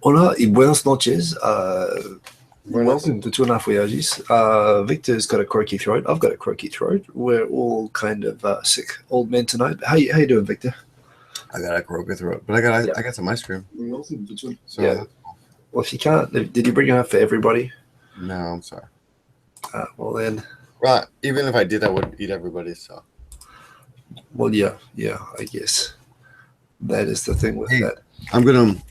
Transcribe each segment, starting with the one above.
Hola y buenas noches. Buenas. Welcome to 2.5 Oyajis. Victor's got a croaky throat. I've got a croaky throat. We're all kind of sick old men tonight. How you doing, Victor? I got a croaky throat, but I got some ice cream. So Yeah. Well, if you can't, did you bring it up for everybody? no, I'm sorry. Well then. Right. Even if I did, I wouldn't eat everybody's. So. Well, yeah. I guess that is the thing with that. I'm gonna.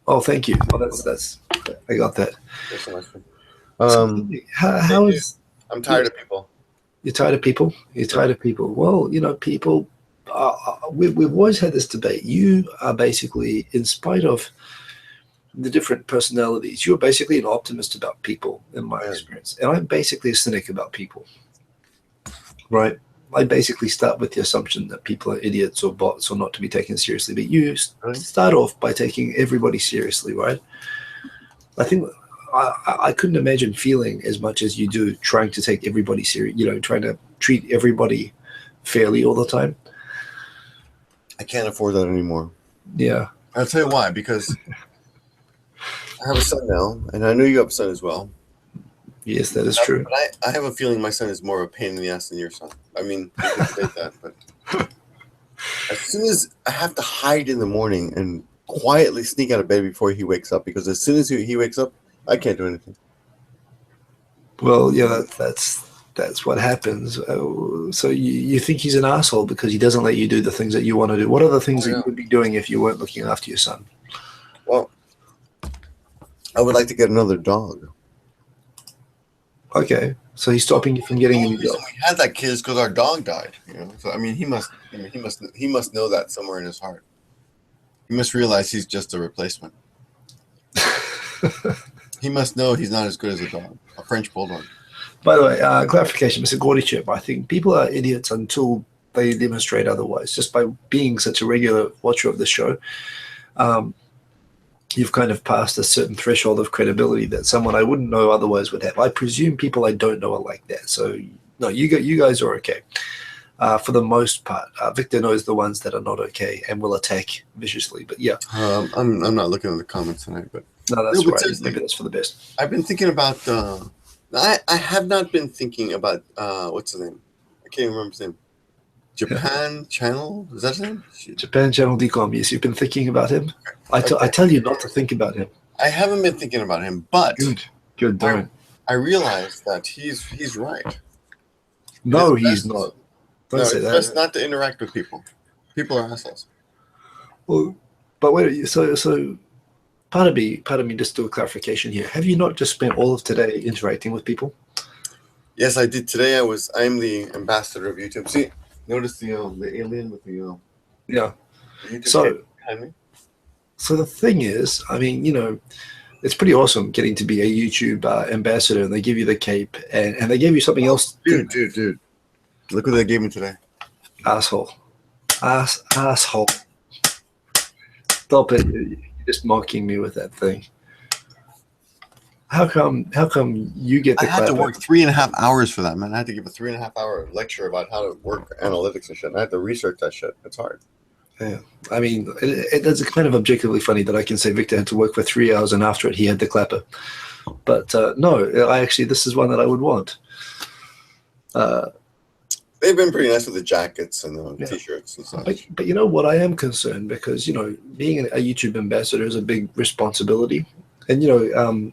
Oh, thank you. Oh, that's. I got that. There's some ice cream. How is? I'm tired of people. You're tired of people? You're tired of people. Well, people. We've always had this debate. You are basically, in spite of the different personalities, you're basically an optimist about people, in my experience. And I'm basically a cynic about people. Right? I basically start with the assumption that people are idiots or bots or not to be taken seriously. But you start off by taking everybody seriously, right? I think I couldn't imagine feeling as much as you do trying to take everybody serious, trying to treat everybody fairly all the time. I can't afford that anymore. Yeah. I'll tell you why. Because I have a son now, and I know you have a son as well. Yes, that is true. But I have a feeling my son is more of a pain in the ass than your son. I mean, you can state that, but as soon as I have to hide in the morning and quietly sneak out of bed before he wakes up, because as soon as he wakes up, I can't do anything. Well, yeah, that's what happens. So you think he's an asshole because he doesn't let you do the things that you want to do. What are the things that you would be doing if you weren't looking after your son? Well, I would like to get another dog. Okay, so he's stopping you from getting a new dog. The reason we had that kid is because our dog died. So I mean, he must know that somewhere in his heart. He must realize he's just a replacement. He must know he's not as good as a dog, a French bulldog. By the way, clarification, Mr. Gordychip, I think people are idiots until they demonstrate otherwise. Just by being such a regular watcher of the show, you've kind of passed a certain threshold of credibility that someone I wouldn't know otherwise would have. I presume people I don't know are like that. So, no, you guys are okay. For the most part, Victor knows the ones that are not okay and will attack viciously. But yeah, I'm not looking at the comments tonight, but no, that's right. Maybe that's for the best. I've been thinking about. I have not been thinking about what's his name? I can't even remember his name. Japan Channel, is that his name? Japan Channel Decom. Yes, you've been thinking about him. I tell you not to think about him. I haven't been thinking about him, but good. Don't. I realized that he's right. No, he's not. Don't say that. It's best not to interact with people. People are assholes. Well, but wait. So, pardon me. Just do a clarification here. Have you not just spent all of today interacting with people? Yes, I did. Today I'm the ambassador of YouTube. See, notice the alien with the yeah. YouTube behind me. So the thing is, I mean, it's pretty awesome getting to be a YouTube ambassador, and they give you the cape, and they gave you something else. Dude. Look what they gave me today. Asshole. Asshole. Stop it. You're just mocking me with that thing. How come you get the I had to work 3.5 hours for that, man. I had to give a 3.5 hour lecture about how to work analytics and shit. I had to research that shit. It's hard. Yeah. I mean, it's kind of objectively funny that I can say Victor had to work for 3 hours and after it he had the clapper. But no, this is one that I would want. They've been pretty nice with the jackets and the t-shirts and stuff. But you know what? I am concerned because, being a YouTube ambassador is a big responsibility. And,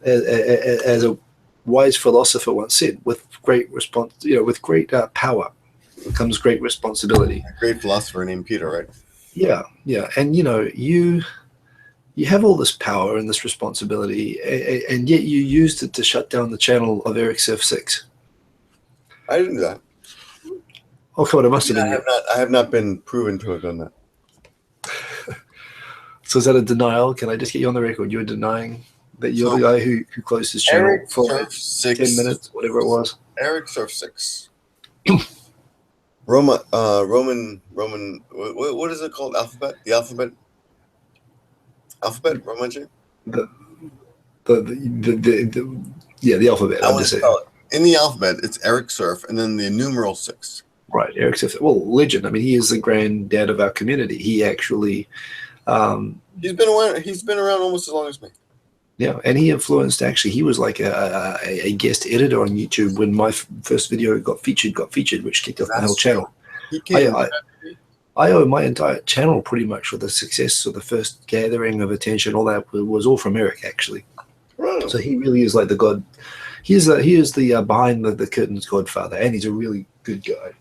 as a wise philosopher once said, with great power comes great responsibility. A great philosopher named Peter, right? Yeah. And, you have all this power and this responsibility, and yet you used it to shut down the channel of Eric Surf 6. I didn't do that. Oh, come on, it must have been. I have not been proven to have done that. So is that a denial? Can I just get you on the record? You're denying that you're the guy who closed his channel for 10 minutes, whatever it was? Eric Surf 6. Roman, what is it called? Alphabet? The alphabet? Alphabet? Roman J? The alphabet. I'm just saying. In the alphabet, it's Eric Surf, and then the numeral 6. Right, Eric's legend. I mean, he is the granddad of our community. He actually, He's been around almost as long as me. yeah, and he influenced. Actually, he was like a guest editor on YouTube when my first video got featured, which kicked off the whole channel. He came. I owe my entire channel pretty much for the success of the first gathering of attention. All that was all from Eric, actually. Right. So he really is like the god. He is the behind the curtains godfather, and he's a really good guy.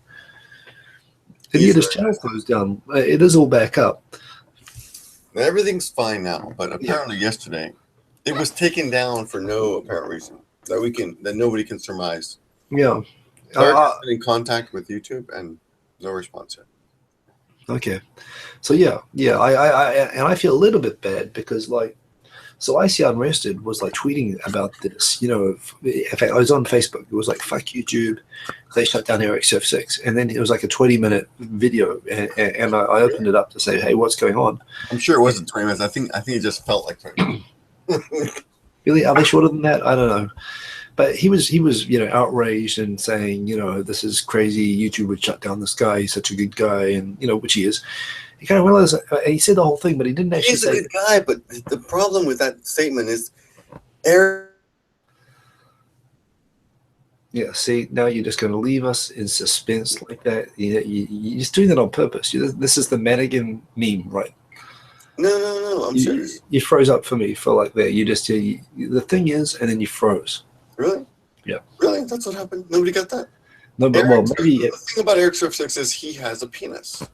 And yet his channel closed down. It is all back up. Everything's fine now, but apparently yesterday it was taken down for no apparent reason that nobody can surmise. Yeah. Eric has been in contact with YouTube and no response yet. Okay. So I feel a little bit bad because so IC Unrested was like tweeting about this, in fact, I was on Facebook. It was like, fuck YouTube. They shut down Eric Surf 6. And then it was like a 20-minute video. And I opened it up to say, hey, what's going on? I'm sure it wasn't 20 minutes. I think it just felt like 20 minutes. Really? Are they shorter than that? I don't know. But he was outraged and saying, this is crazy. YouTube would shut down this guy. He's such a good guy. And, which he is. He kind of realized, he said the whole thing, but he didn't actually say. He's a good guy, but the problem with that statement is Eric. Yeah, see, now you're just going to leave us in suspense like that. You're just doing that on purpose. This is the Madigan meme, right? No, I'm serious. You froze up for me for like that. You just, the thing is, and then you froze. Really? Yeah. Really? That's what happened? Nobody got that? No, but maybe. The thing about Eric Surf 6 is he has a penis.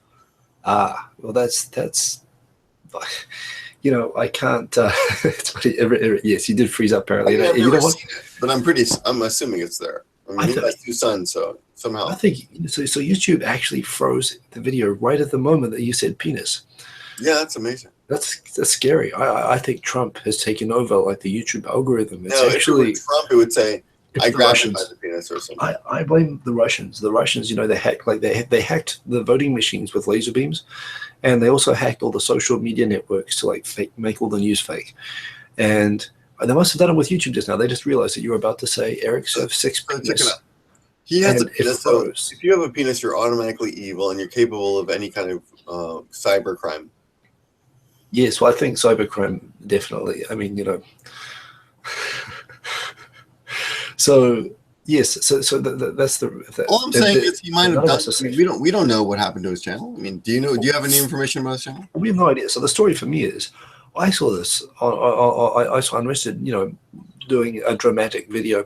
Well, that's I can't. Yes, you did freeze up apparently. I've never seen it, but I'm assuming it's there. I mean, he has two sons, so somehow. I think so. YouTube actually froze the video right at the moment that you said penis. Yeah, that's amazing. That's scary. I think Trump has taken over like the YouTube algorithm. It's actually if it were Trump, it would say, I grabbed him by the penis or something. I blame the Russians. The Russians, they hacked they hacked the voting machines with laser beams, and they also hacked all the social media networks to make all the news fake. And they must have done it with YouTube just now. They just realized that you were about to say Eric Surf 6 penis. Check it out. He has a penis. So if you have a penis, you're automatically evil and you're capable of any kind of cyber crime. Yes, well, I think cybercrime definitely. I mean, So yes, so that's the. All I'm saying is he might have done. We don't know what happened to his channel. I mean, do you have any information about his channel? We have no idea. So the story for me is, I saw this. I saw Unrested, doing a dramatic video,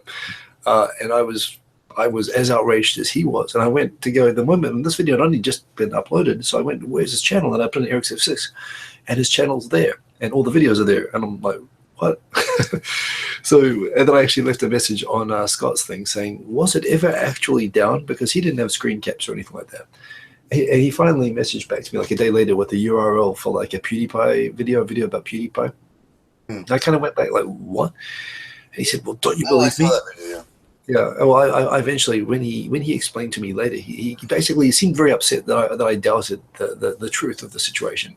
and I was as outraged as he was, and I went to go the moment and this video had only just been uploaded. So I went, where's his channel? And I put in Eric Surf 6, and his channel's there, and all the videos are there, and I'm like, what? So, and then I actually left a message on Scott's thing saying, was it ever actually down? Because he didn't have screen caps or anything like that. And he finally messaged back to me like a day later with the URL for like a PewDiePie video about PewDiePie. I kind of went back like, what? And he said, well, don't you believe me? Yeah. Well, I eventually, when he explained to me later, he basically seemed very upset that I doubted the truth of the situation.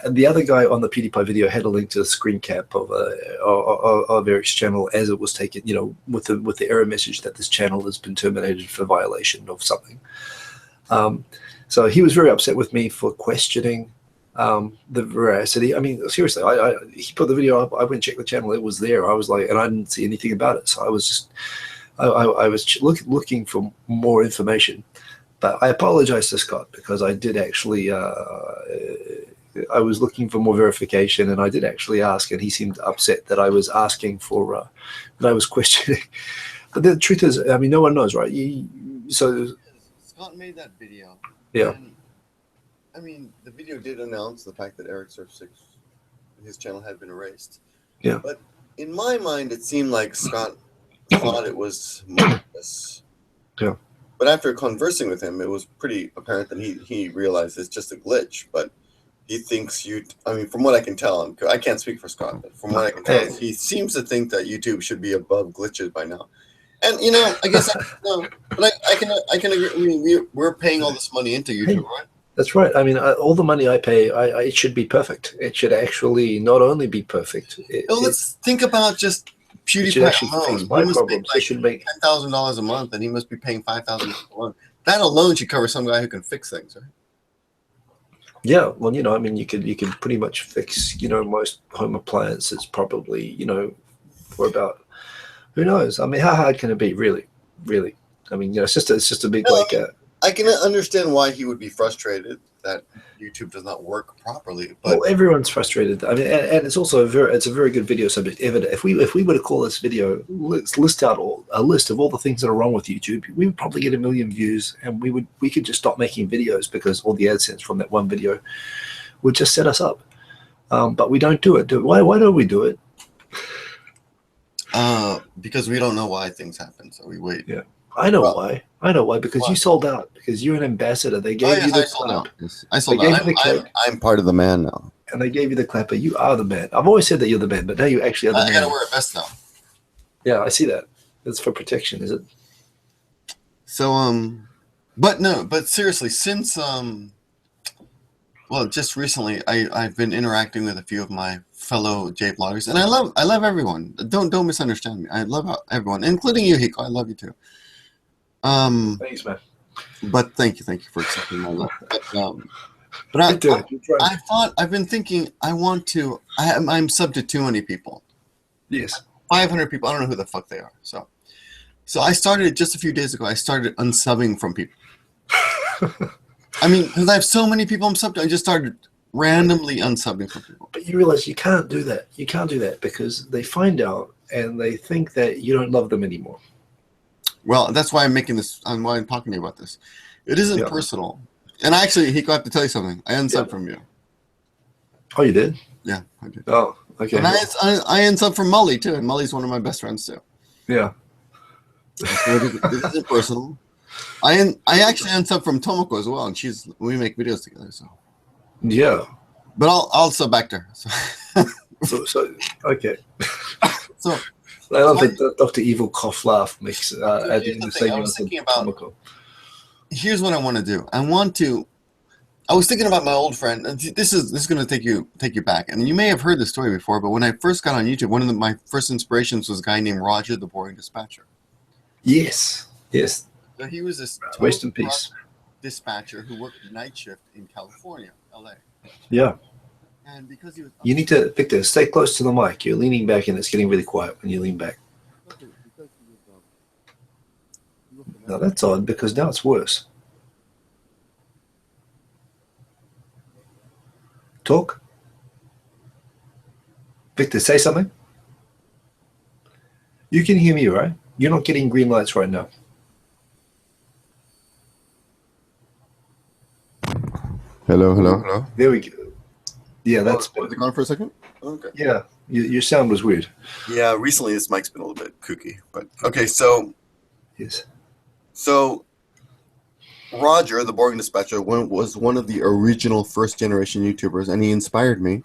And the other guy on the PewDiePie video had a link to the screen cap of Eric's channel as it was taken, with the error message that this channel has been terminated for violation of something. So he was very upset with me for questioning the veracity. I mean, seriously, he put the video up. I went and checked the channel. It was there. I was like, and I didn't see anything about it. So I was just, I was looking for more information. But I apologize to Scott because I did actually. I was looking for more verification, and I did actually ask, and he seemed upset that I was asking for, that I was questioning. But the truth is, I mean, no one knows, right? So Scott made that video. Yeah. And, I mean, the video did announce the fact that Eric Surf 6, his channel had been erased. Yeah. But in my mind, it seemed like Scott thought it was malicious. Yeah. But after conversing with him, it was pretty apparent that he realized it's just a glitch, but he thinks from what I can tell, I can't speak for Scott, but from what I can tell, he seems to think that YouTube should be above glitches by now. And, I guess, but I can agree. I mean, we're paying all this money into YouTube, right? That's right. I mean, all the money I pay, it should be perfect. It should actually not only be perfect. Let's think about just PewDiePie alone. He must make $10,000 a month, and he must be paying $5,000 a month. that alone should cover some guy who can fix things, right? Yeah, well, I mean, you could pretty much fix, most home appliances probably, for about, who knows? I mean, how hard can it be, really, really? I mean, it's just a big No, like. I can understand why he would be frustrated that YouTube does not work properly. But Well, everyone's frustrated. I mean, and it's also it's a very good video subject. If we were to call this video, list out a list of all the things that are wrong with YouTube, we would probably get 1 million views, and we could just stop making videos because all the AdSense from that one video would just set us up. But we don't do it. Why don't we do it? Because we don't know why things happen, so we wait. Yeah. I know why. Because you sold out. Because you're an ambassador. They gave you the clap. I sold out. I'm part of the man now. And they gave you the clapper. You are the man. I've always said that you're the man, but now you actually are the man. I gotta wear a vest now. Yeah, I see that. It's for protection, is it? So but seriously, since just recently I've been interacting with a few of my fellow J bloggers, and I love everyone. Don't misunderstand me. I love everyone, including you, Hiko. I love you too. Thanks, man. But thank you for accepting my love. But I've been thinking I'm sub to too many people. Yes. 500 people. I don't know who the fuck they are. So I started just a few days ago. I started unsubbing from people. I mean, because I have so many people I'm subbed to, I just started randomly unsubbing from people. But you realize you can't do that. You can't do that because they find out and they think that you don't love them anymore. Well, that's why I'm making this, why I'm talking to you about this. It isn't personal. And actually, Hiko, I have to tell you something. I unsubbed from you. Oh, you did? Yeah, I did. Oh, okay. And I unsubbed from Mully, too. And Mully's one of my best friends, too. Yeah. It isn't personal. I actually unsubbed from Tomoko as well, and we make videos together. So yeah, but I'll sub back to her. So okay. So I love the Dr. Evil cough laugh mix at the end of the segment. I was thinking about Tomoko. Here's what I want to do. I was thinking about my old friend. And this is going to take you back, and you may have heard this story before. But when I first got on YouTube, one of my first inspirations was a guy named Roger, the Boring Dispatcher. Yes. So he was this rest in peace dispatcher who worked night shift in California, LA. Yeah. And because he was you need to, Victor, stay close to the mic. You're leaning back and it's getting really quiet when you lean back. Now that's odd because now it's worse. Talk. Victor, say something. You can hear me, right? You're not getting green lights right now. Hello. There we go. Yeah, that's was it gone for a second? Okay. Yeah, your sound was weird. Yeah, recently this mic's been a little bit kooky, but okay. So yes. So Roger, the Boring Dispatcher, was one of the original first generation YouTubers, and he inspired me.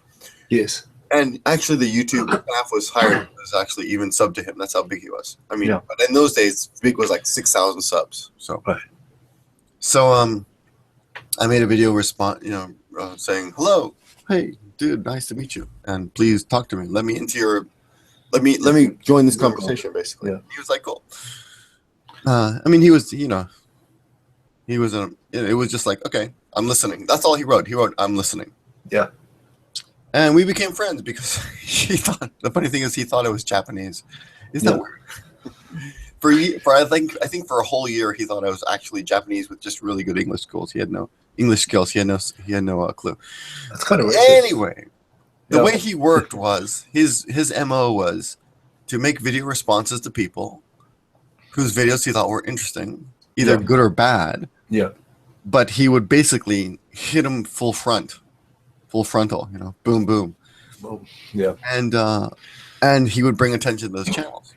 Yes. And actually, the YouTube staff was hired was actually even sub to him. That's how big he was. I mean, but in those days, big was like 6,000 subs. So, I made a video saying, "Hello, hey, dude, nice to meet you, and please talk to me. Let me join this conversation." Basically, he was like, "Cool." I mean, he was, it was just like, "Okay, I'm listening." That's all he wrote. He wrote, "I'm listening." Yeah. And we became friends because the funny thing is he thought it was Japanese. Isn't that weird? I think for a whole year he thought I was actually Japanese with just really good English skills. He had no English skills. He had no clue. That's kind of racist. Anyway. The way he worked was his MO was to make video responses to people whose videos he thought were interesting, either good or bad. Yeah. But he would basically hit them full frontal, boom, boom. Boom. Yeah. And he would bring attention to those channels.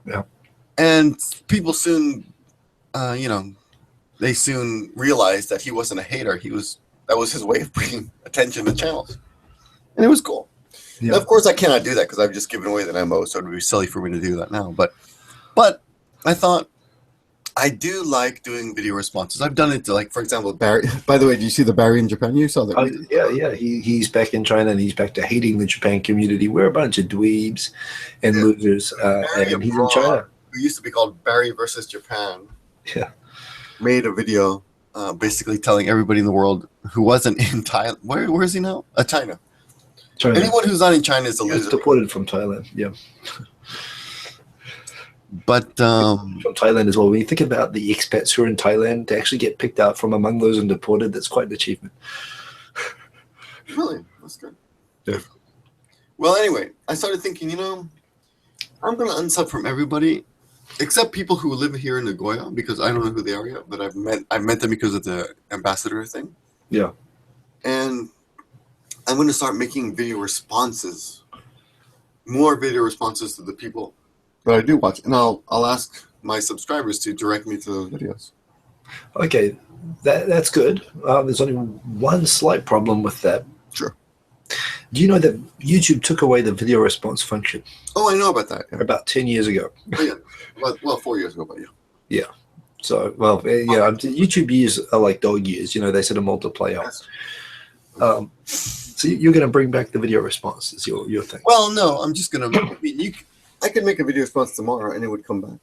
Yeah. And people soon, they soon realized that he wasn't a hater. That was his way of bringing attention to channels. And it was cool. Yeah. Now, of course, I cannot do that because I've just given away the MO, so it would be silly for me to do that now. But I thought I do like doing video responses. I've done it to, like, for example, Barry. By the way, do you see the Barry in Japan? You saw that? Yeah. He's back in China and he's back to hating the Japan community. We're a bunch of dweebs and losers, and he's in China. Who used to be called Barry versus Japan. Yeah. made a video basically telling everybody in the world who wasn't in Thailand. Where is he now? China. China. Anyone who's not in China is a He was loser. deported from Thailand. Yeah. But From Thailand as well. When you think about the expats who are in Thailand, to actually get picked out from among those and deported, that's quite an achievement. really, that's good. Yeah. Well, anyway, I started thinking, I'm going to unsub from everybody except people who live here in Nagoya, because I don't know who they are yet, but I've met them because of the ambassador thing. Yeah. And I'm going to start making video responses, more video responses to the people that I do watch, and I'll ask my subscribers to direct me to those videos. Okay, that's good. There's only one slight problem with that. Sure. Do you know that YouTube took away the video response function? Oh, I know about that. Yeah. About 10 years ago. Oh, yeah. Well, 4 years ago, but yeah. Yeah. So, well, yeah, YouTube years are like dog years. They sort of multiply out. So you're going to bring back the video response is your thing. Well, no, I'm just going to. I could make a video response tomorrow, and it would come back.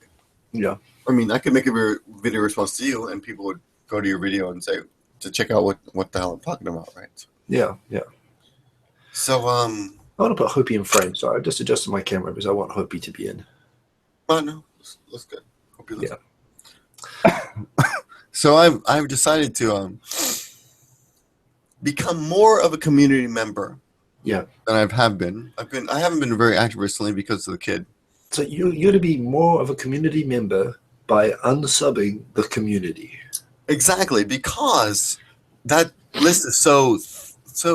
Yeah. I mean, I could make a video response to you, and people would go to your video and say to check out what the hell I'm talking about, right? Yeah, yeah. So I want to put Hopi in frame, so I just adjusted my camera because I want Hopi to be in. Oh no, looks good. Hope you look good. So I've decided to become more of a community member. Yeah. Than I haven't been very active recently because of the kid. So you're to be more of a community member by unsubbing the community. Exactly, because that list is so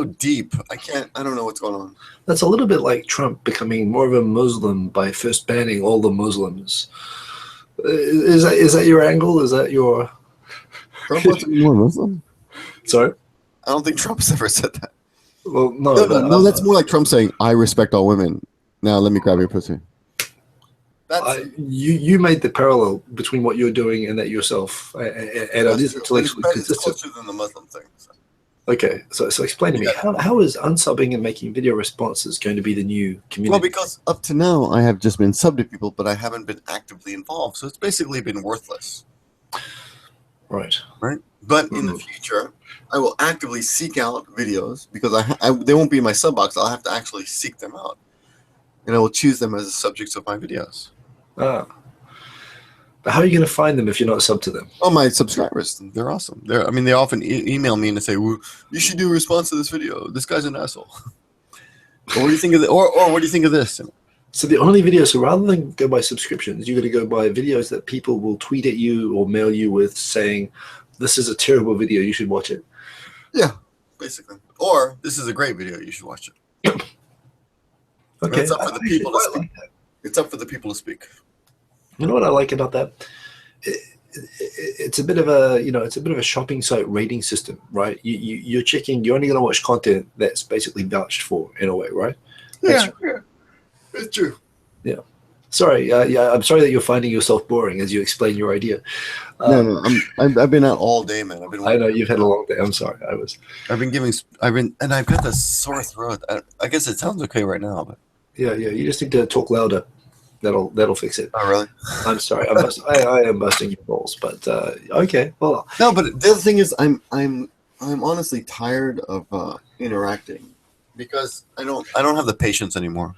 deep. I don't know what's going on. That's a little bit like Trump becoming more of a Muslim by first banning all the Muslims. Is that your angle? Is that your... Trump wants to be more Muslim? Sorry? I don't think Trump's ever said that. Well, no, that's more like Trump saying, "I respect all women. Now let me grab your pussy." You made the parallel between what you're doing and that yourself, and it is intellectually consistent. It's closer than the Muslim thing. So. Okay, so explain to me, how is unsubbing and making video responses going to be the new community? Well, because up to now I have just been subbed to people, but I haven't been actively involved, so it's basically been worthless. Right. But in the future, I will actively seek out videos because they won't be in my sub box. I'll have to actually seek them out, and I will choose them as the subjects of my videos. But how are you going to find them if you're not subbed to them? Oh, my subscribers, they're awesome. They often email me and they say, well, "You should do a response to this video. This guy's an asshole." Or what do you think of or what do you think of this? So the only videos, so rather than go by subscriptions, you're going to go by videos that people will tweet at you or mail you with saying, "This is a terrible video. You should watch it." Yeah, basically. Or this is a great video. You should watch it. Okay. It's up for the people to speak. It's up for the people to speak. You know what I like about that? It's a bit of a shopping site rating system, right? You're checking. You're only going to watch content that's basically vouched for in a way, right? Yeah, it's true. Yeah. Sorry. I'm sorry that you're finding yourself boring as you explain your idea. No. I've been out all day, man. I know you've had a long day. I'm sorry. And I've got this sore throat. I guess it sounds okay right now, but yeah. You just need to talk louder. That'll fix it. Oh, really? I'm sorry. I am busting your balls, but okay. Well, no, but the other thing is, I'm honestly tired of interacting because I don't have the patience anymore.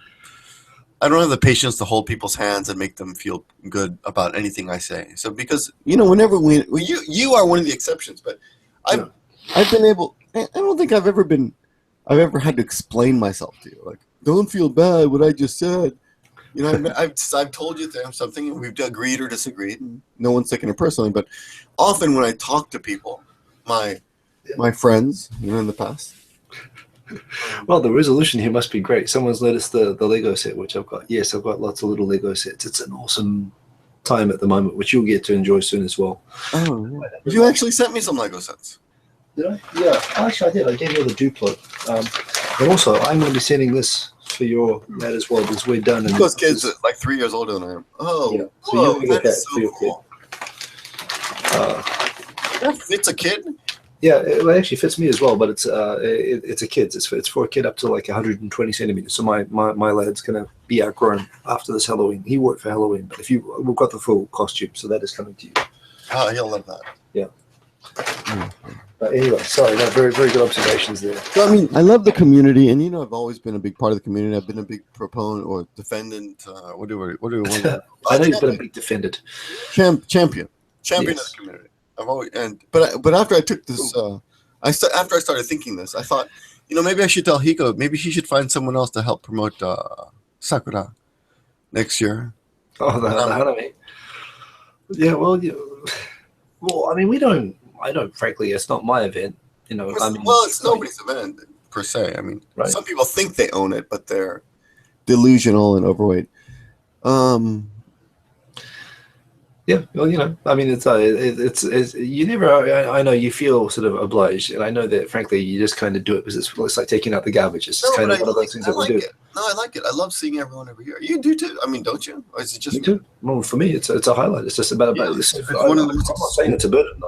I don't have the patience to hold people's hands and make them feel good about anything I say. So because whenever you are one of the exceptions, but I've been able. I don't think I've ever had to explain myself to you. Like, don't feel bad what I just said. I've told you something, and we've agreed or disagreed. And no one's taking it personally, but often when I talk to people, my friends, in the past. Well, the resolution here must be great. Someone's noticed the Lego set, which I've got. Yes, I've got lots of little Lego sets. It's an awesome time at the moment, which you'll get to enjoy soon as well. Oh, yeah. You actually sent me some Lego sets. Did I? Yeah, actually I did. I gave you the Duplo. But also, I'm going to be sending this for your lad as well because we're done. Those kids are like 3 years older than I am. Oh, yeah. So you're going to get that so for your cool. Kid. That fits a kid? Yeah, it actually fits me as well, but it's a kid's. It's for a kid up to like 120 centimeters. So my lad's going to be outgrown after this Halloween. He worked for Halloween, but we've got the full costume, so that is coming to you. Oh, he'll love that. But anyway, sorry, no, very, very good observations there. So, I mean, I love the community, and I've always been a big part of the community. I've been a big proponent or defendant. What do we want? I know you've been a big defendant. Champion of Yes. the community. I've always but after I took this, after I started thinking this, I thought, maybe I should tell Hiko. Maybe he should find someone else to help promote Sakura next year. Oh, the anime. Yeah, well, I mean, I don't. Frankly, it's not my event. I mean, it's nobody's event per se. I mean, right. Some people think they own it, but they're delusional and overweight. Yeah, well, I mean, it's you never. I know you feel sort of obliged, and I know that frankly, you just kind of do it because it's like taking out the garbage. It's just kind of one of those things that we do. No, I like it. I love seeing everyone every year. You do too. I mean, don't you? Or is it just me too? Well, for me, it's a highlight. It's just about this. It's one of the. I'm not saying it's a burden.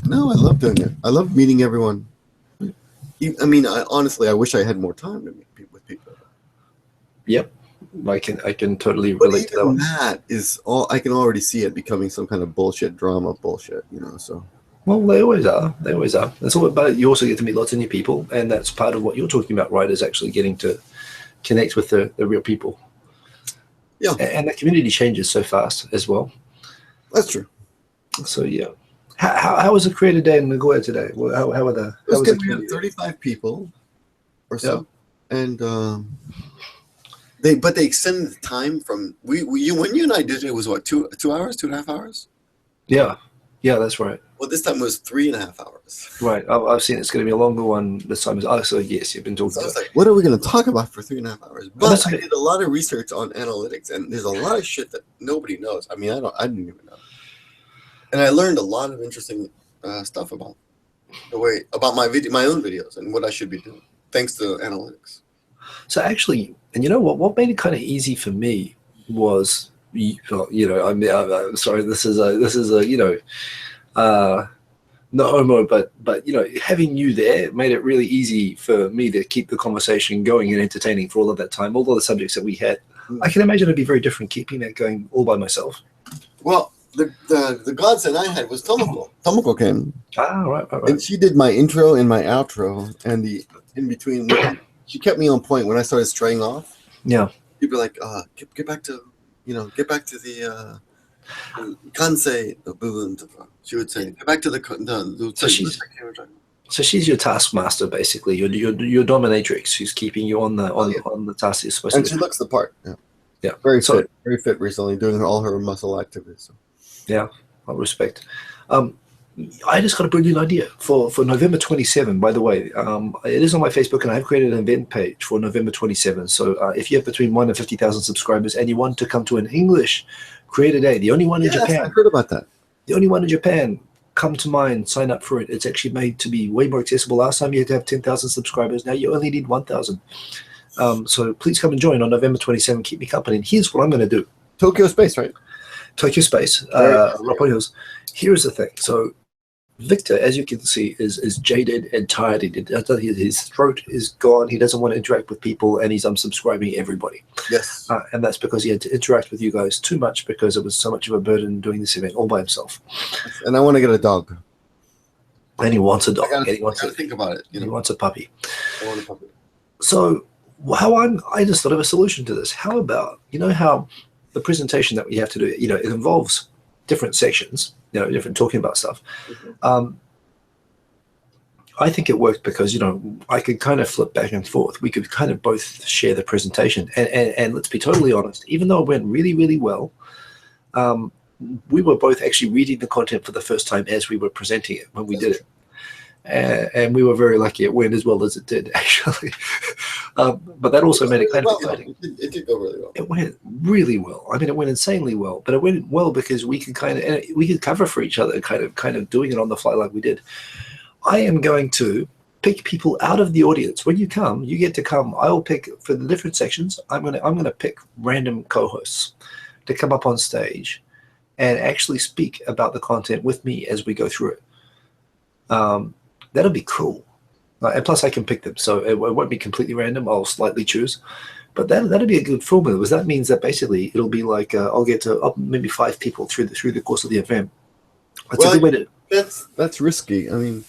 No, I love doing it. I love meeting everyone. I mean, honestly, I wish I had more time to meet with people. Yep. I can totally relate to that one. That is all. I can already see it becoming some kind of bullshit drama bullshit, So. Well, they always are. They always are. That's all about it. You also get to meet lots of new people, and that's part of what you're talking about, right? Is actually getting to connect with the real people. Yeah. And the community changes so fast as well. That's true. So yeah. How was the creator day in Nagoya today? How were the? It was good. We had 35 people or so, and They extended the time from when you and I did it was what 2 hours, 2.5 hours. Yeah, that's right. Well, this time was 3.5 hours. Right, I've seen it's going to be a longer one this time. Oh, so yes, you've been talking. So I was like, what are we going to talk about for 3.5 hours? But I did a lot of research on analytics, and there's a lot of shit that nobody knows. I mean, I didn't even know, and I learned a lot of interesting stuff about my own videos and what I should be doing, thanks to analytics. So actually, and you know what made it kind of easy for me was, I'm sorry, this is a not homo, but having you there made it really easy for me to keep the conversation going and entertaining for all of that time, all of the subjects that we had. I can imagine it'd be very different keeping that going all by myself. Well, the godsend I had was Tomoko. Tomoko came. Right. And she did my intro and my outro, and the in between. She kept me on point when I started straying off. Yeah. People were like, get back to the kansei bu분. She would say, get back to the So she's your taskmaster, basically. Your dominatrix who's keeping you on the task you're supposed to do. And she looks the part. Yeah. Very fit recently, doing all her muscle activities. So. Yeah, I respect. I just got a brilliant idea for November 27. By the way, it is on my Facebook, and I've created an event page for November 27. So if you have between 1 and 50,000 subscribers, and you want to come to an English Creator Day, the only one in Japan. I heard about that. The only one in Japan. Come to mine, sign up for it. It's actually made to be way more accessible. Last time you had to have 10,000 subscribers. Now you only need 1,000. So please come and join on November 27. Keep me company. And here's what I'm going to do. Tokyo Space, right? Tokyo Space, Roppongi Hills. Here's the thing. So Victor, as you can see, is jaded and tired. His throat is gone. He doesn't want to interact with people, and he's unsubscribing everybody. Yes. And that's because he had to interact with you guys too much because it was so much of a burden doing this event all by himself. And I want to get a dog. And he wants a dog. He wants to think about it. He wants a puppy. I want a puppy. So I just thought of a solution to this. How about, how the presentation that we have to do, it involves different sections, different talking about stuff. Mm-hmm. I think it worked because, I could kind of flip back and forth. We could kind of both share the presentation. And let's be totally honest, even though it went really, really well, we were both actually reading the content for the first time as we were presenting it when we did it. And we were very lucky it went as well as it did, actually. But that also made it kind of exciting. It did go really well. It went really well. I mean, it went insanely well. But it went well because we could cover for each other, kind of doing it on the fly like we did. I am going to pick people out of the audience. When you come, you get to come. I will pick for the different sections. I'm gonna pick random co-hosts to come up on stage and actually speak about the content with me as we go through it. That'll be cool. And plus I can pick them, so it won't be completely random. I'll slightly choose, but that'll be a good formula, because that means that basically it'll be like I'll get to maybe 5 people through the course of the event. That's a good way to that's risky. I mean,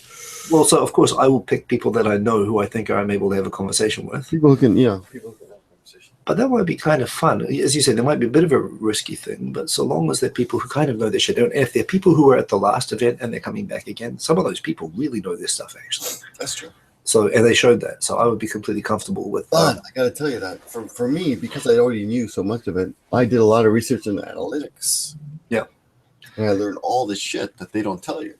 Well, so of course I will pick people that I know who I think I'm able to have a conversation with. people who can have conversation. But that might be kind of fun. As you said, there might be a bit of a risky thing, but so long as they're people who kind of know their shit. And if they're people who were at the last event and they're coming back again, some of those people really know their stuff, actually. That's true. So, and they showed that. So I would be completely comfortable with But I got to tell you that for me, because I already knew so much of it, I did a lot of research in analytics. Yeah. And I learned all this shit that they don't tell you.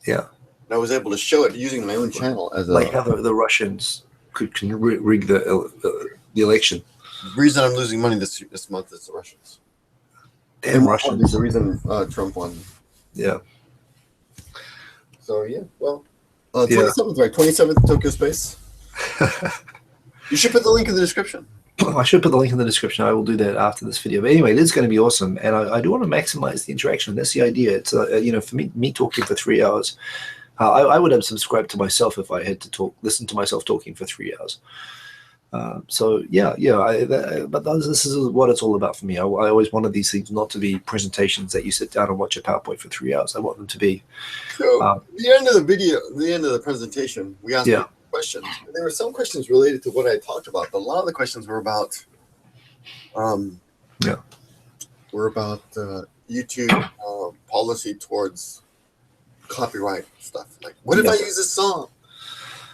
Yeah. And I was able to show it using my own channel as like how the Russians can rig the election. The reason I'm losing money this month is the Russians. Damn Russians. The reason Trump won. Yeah. So, yeah, well, 27th, right? 27th, Tokyo Space. You should put the link in the description. I should put the link in the description. I will do that after this video. But anyway, it is going to be awesome. And I do want to maximize the interaction. That's the idea. It's, for me talking for 3 hours, I would have subscribed to myself if I had to listen to myself talking for 3 hours. So but this is what it's all about for me. I always wanted these things not to be presentations that you sit down and watch a PowerPoint for 3 hours. I want them to be. So the end of the video, the end of the presentation, we asked questions. And there were some questions related to what I talked about, but a lot of the questions were about, YouTube policy towards copyright stuff. Like, what if I use this song?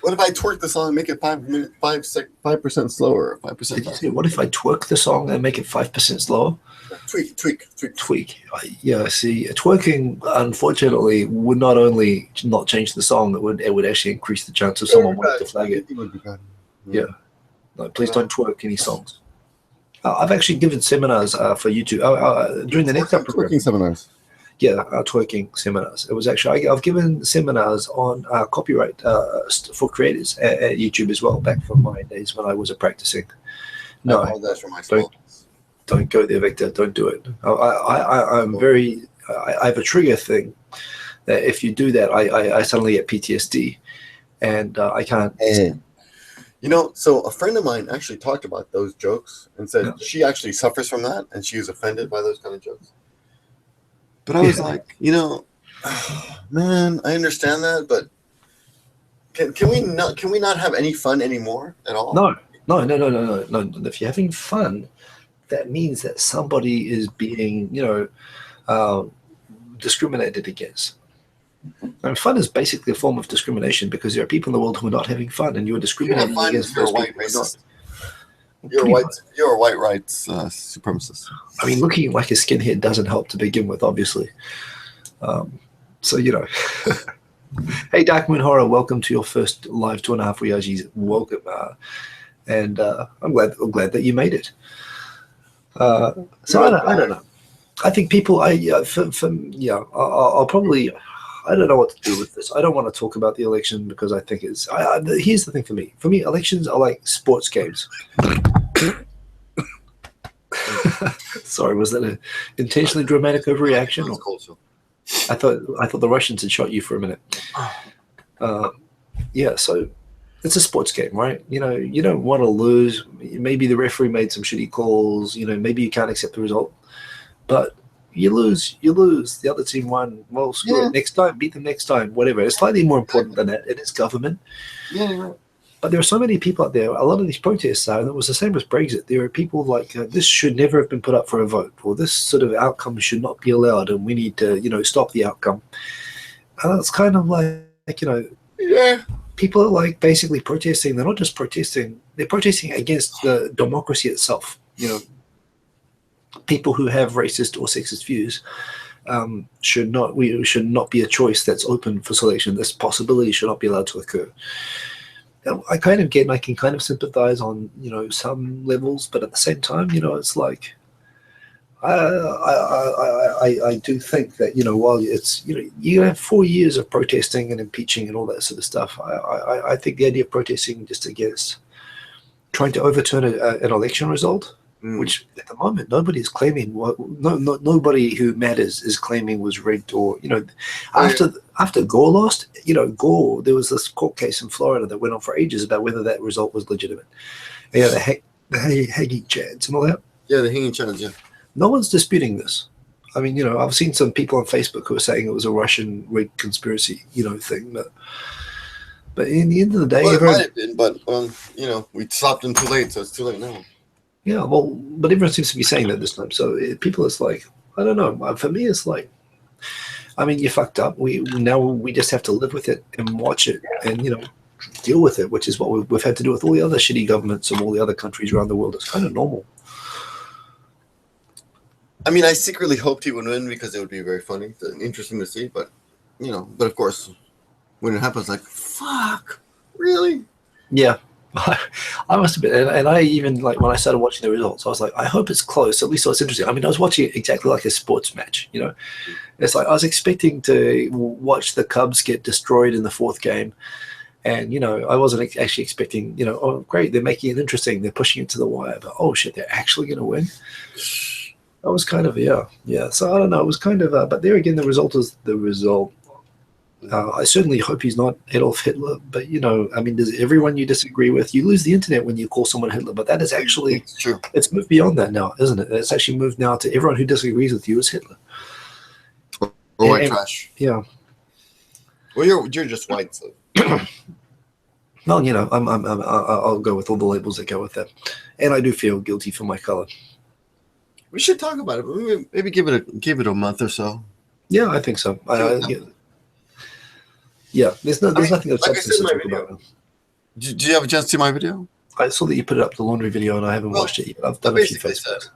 What if I twerk the song and make it 5% slower, 5%? Did you say, what if I twerk the song and make it 5% slower? Tweak. Yeah. See, twerking unfortunately would not only not change the song, it would actually increase the chance of someone wanting to flag it. Yeah. No, please don't twerk any songs. I've actually given seminars for YouTube during the next twerking seminars. Yeah, twerking seminars. It was actually I've given seminars on copyright for creators at YouTube as well, back from my days when I was practicing. No, I apologize for my don't go there, Victor. Don't do it. I'm very. I have a trigger thing that if you do that, I suddenly get PTSD, and I can't. So a friend of mine actually talked about those jokes and said she actually suffers from that, and she was offended by those kind of jokes. But I was like, man, I understand that, but can we not have any fun anymore at all? No. If you're having fun, that means that somebody is being, discriminated against. And fun is basically a form of discrimination because there are people in the world who are not having fun, and you're discriminating against those people who are not. You're a white rights supremacist. I mean, looking like a skinhead doesn't help to begin with, obviously. Hey, Dark Moon Horror, welcome to your first live 2.5 Oyajis. Welcome, and I'm glad that you made it. I don't know. I think people. I'll probably. I don't know what to do with this. I don't want to talk about the election because I think it's. Here's the thing for me. For me, elections are like sports games. Sorry, was that an intentionally dramatic overreaction? I thought the Russians had shot you for a minute. So it's a sports game, right? You don't want to lose. Maybe the referee made some shitty calls. Maybe you can't accept the result, but you lose. The other team won. Well, screw it. Next time, beat them next time. Whatever. It's slightly more important than that. It is government. Yeah, right. But there are so many people out there. A lot of these protests are, and it was the same with Brexit. There are people like, this should never have been put up for a vote, or this sort of outcome should not be allowed, and we need to, stop the outcome. And it's kind of like, people are like basically protesting. They're not just protesting; they're protesting against the democracy itself. People who have racist or sexist views should not be a choice that's open for selection. This possibility should not be allowed to occur. I can kind of sympathize on some levels, but at the same time, it's like I do think that while it's you have 4 years of protesting and impeaching and all that sort of stuff, I think the idea of protesting just against trying to overturn an election result, which at the moment nobody is claiming. Nobody who matters is claiming was rigged, or after Gore lost. Gore, there was this court case in Florida that went on for ages about whether that result was legitimate. The hanging chads and all that. Yeah, the hanging chads. Yeah. No one's disputing this. I mean, I've seen some people on Facebook who are saying it was a Russian rigged conspiracy, thing. But in the end of the day, Well, it might have been, but we stopped them too late, so it's too late now. yeah, well, but everyone seems to be saying that this time. So people, it's like, I don't know. For me, it's like, I mean, you fucked up. We just have to live with it and watch it, and deal with it, which is what we've had to do with all the other shitty governments of all the other countries around the world. It's kind of normal. I mean, I secretly hoped he would win because it would be very funny, interesting to see. But but of course, when it happens, like, fuck, really? Yeah. I must have been, and I even, like, when I started watching the results, I was like, I hope it's close, at least so it's interesting. I mean, I was watching it exactly like a sports match, It's like I was expecting to watch the Cubs get destroyed in the fourth game, and I wasn't actually expecting, oh great, they're making it interesting, they're pushing it to the wire, but oh shit, they're actually going to win. That was kind of yeah. So I don't know, it was kind of, but there again, the result is the result. I certainly hope he's not Adolf Hitler, but I mean, does everyone you disagree with, you lose the internet when you call someone Hitler, but that is actually true. It's moved beyond that now, isn't it? It's actually moved now to everyone who disagrees with you is Hitler. Or white trash. Yeah. Well, you're just white, so. Well, I'll go with all the labels that go with that, and I do feel guilty for my color. We should talk about it, but maybe give it a month or so. Yeah, I think so. Yeah, there's nothing of substance to talk about. Did you have a chance to see my video? I saw that you put it up, the laundry video, and I haven't watched it yet. I've done a few Facebooks.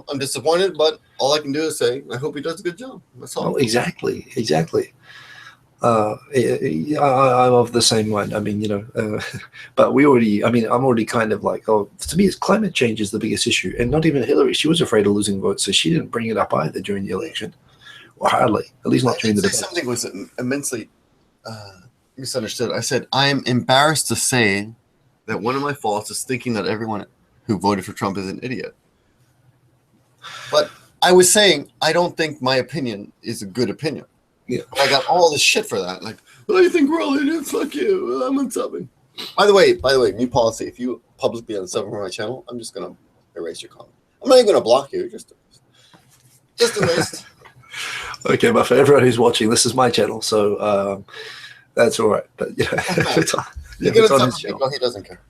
I'm disappointed, but all I can do is say I hope he does a good job. That's all. Oh, exactly. I'm of the same mind. I mean, but I'm already kind of like, to me, it's climate change is the biggest issue, and not even Hillary. She was afraid of losing votes, so she didn't bring it up either during the election, or hardly, at least not during the debate. Something was immensely misunderstood. I said, I am embarrassed to say that one of my faults is thinking that everyone who voted for Trump is an idiot. But I was saying, I don't think my opinion is a good opinion. Yeah. I got all this shit for that. Like, well, you think we're all idiots? Fuck you. Well, I'm unsubbing. By the way, new policy. If you publicly unsub from my channel, I'm just going to erase your comment. I'm not even going to block you. Just erase. Okay, but for everyone who's watching, this is my channel, so that's all right. But he doesn't care.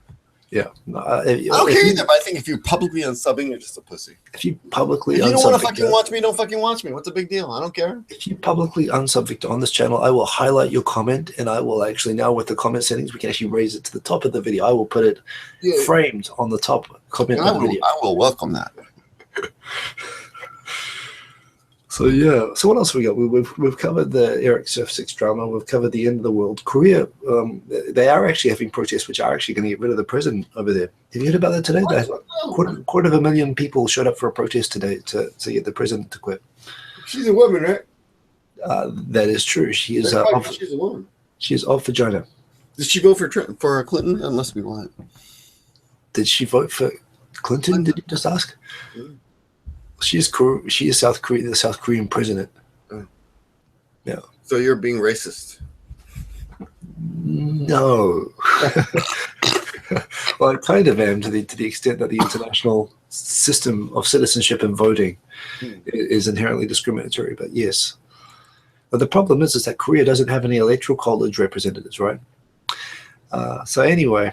Yeah, I don't care either. But I think if you're publicly unsubbing, you're just a pussy. If you publicly, if you don't want to fucking watch me, don't fucking watch me. What's the big deal? I don't care. If you publicly unsub Victor on this channel, I will highlight your comment, and I will actually, now with the comment settings, we can actually raise it to the top of the video. I will put it framed on the top comment of the video. I will welcome that. So yeah. So what else have we got? We've covered the Eric Surf 6 drama. We've covered the end of the world. Korea, they are actually having protests, which are actually going to get rid of the president over there. Have you heard about that today? Quarter of a million people showed up for a protest today to get the president to quit. She's a woman, right? That is true. She is. She's a woman. She is of vagina. Did she vote for Clinton? That must be why. Did she vote for Clinton? Did you just ask? Mm. She is the South Korean president. Oh. Yeah. So you're being racist? No. Well, I kind of am to the extent that the international system of citizenship and voting is inherently discriminatory. But yes. But the problem is that Korea doesn't have any electoral college representatives, right? So anyway.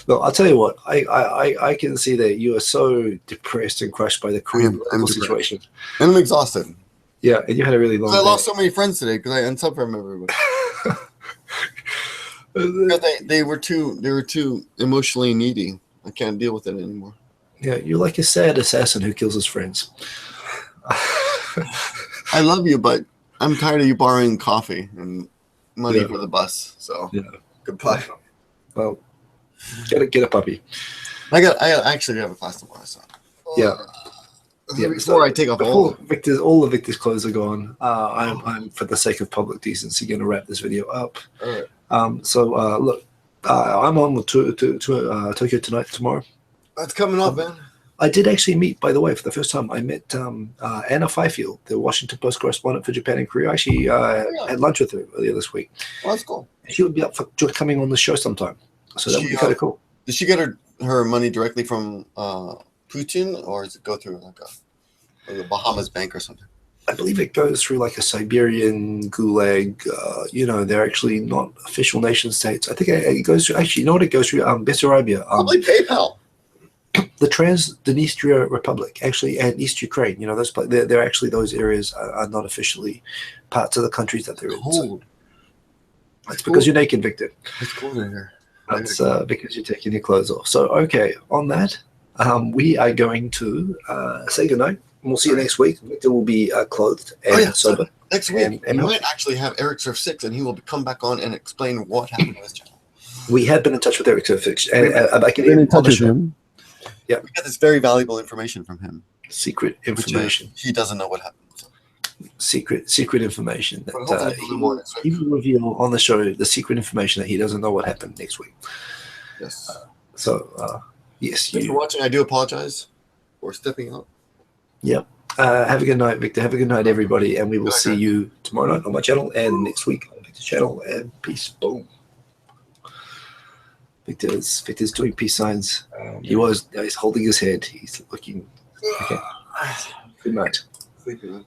Look, I'll tell you what. I can see that you are so depressed and crushed by the Korean situation. And I'm exhausted. Yeah, and you had a really long day. I lost so many friends today because I unsubbed from everybody. they were too emotionally needy. I can't deal with it anymore. Yeah, you're like a sad assassin who kills his friends. I love you, but I'm tired of you borrowing coffee and money for the bus. So goodbye. Well. Get a puppy. I actually have a class tomorrow. So. Yeah. Before I take off all of Victor's clothes are gone. I'm for the sake of public decency going to wrap this video up. All right. Look, I'm on with Tokyo Tonight tomorrow. That's coming up, man. I did actually meet, by the way, for the first time. I met Anna Fifield, the Washington Post correspondent for Japan and Korea. I actually had lunch with her earlier this week. Oh, that's cool. She would be up for coming on the show sometime. So that would be kind of cool. Did she get her money directly from Putin, or does it go through like Or the Bahamas Bank or something. I believe it goes through like a Siberian gulag. They're actually not official nation states. I think it goes through. Actually, you know what it goes through? Bessarabia. Probably PayPal. The Transnistria Republic, actually, and East Ukraine. Those they're actually, those areas are not officially parts of the countries that they're in. So it's because you're naked, Victor. It's cold in here. That's because you're taking your clothes off. So, okay, on that, we are going to say goodnight. We'll see you next week. Victor will be clothed and sober. Next week, we might actually have Eric Surf 6, and he will come back on and explain what happened on his channel. We have been in touch with Eric Surf 6. I can been in touch with him. Yeah, we got this very valuable information from him. Secret information. He doesn't know what happened. So. Secret information that he will reveal on the show. The secret information that he doesn't know what happened next week. Yes. Yes. Thanks for watching. I do apologize for stepping out. Yep. Have a good night, Victor. Have a good night, everybody, and we will see you tomorrow night on my channel and next week on Victor's channel. And peace. Boom. Victor's doing peace signs. He's holding his head. He's looking. Okay. Good night. Sleeping.